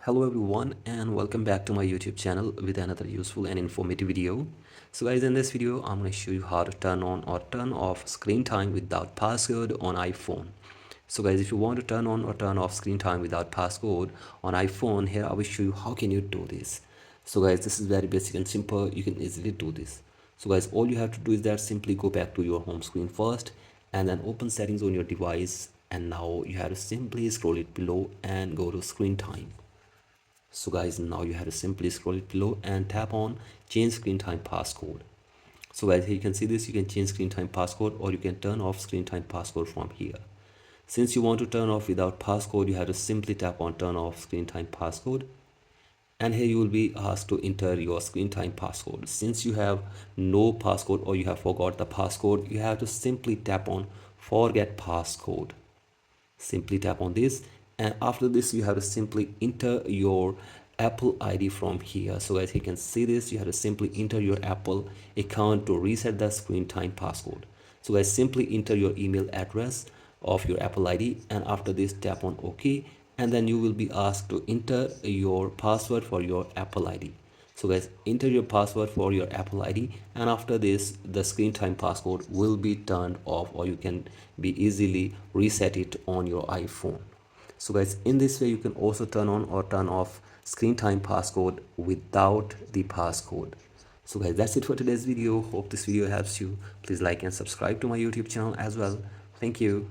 Hello everyone and welcome back to my YouTube channel with another useful and informative video. So guys, in this video I'm going to show you how to turn on or turn off screen time without passcode on iPhone. So guys, if you want to turn on or turn off screen time without passcode on iPhone, here I will show you how can you do this. So guys, this is very basic and simple. You can easily do this. So guys, all you have to do is that simply go back to your home screen first and then open settings on your device, and now you have to simply scroll it below and go to screen time. So guys, now you have to simply scroll it below and tap on change screen time passcode. So guys, here you can see this. You can change screen time passcode or you can turn off screen time passcode from here. Since you want to turn off without passcode, you have to simply tap on turn off screen time passcode, and here you will be asked to enter your screen time passcode. Since you have no passcode or you have forgot the passcode, you have to simply tap on forget passcode. Simply tap on this, and after this you have to simply enter your Apple ID from here. So as you can see this, you have to simply enter your Apple account to reset the screen time passcode. So guys, simply enter your email address of your Apple ID, and after this tap on OK, and then you will be asked to enter your password for your Apple ID. So guys, enter your password for your Apple ID, and after this the screen time passcode will be turned off, or you can be easily reset it on your iPhone. So guys, in this way you can also turn on or turn off screen time passcode without the passcode. So guys, that's it for today's video. Hope this video helps you. Please like and subscribe to my YouTube channel as well. Thank you.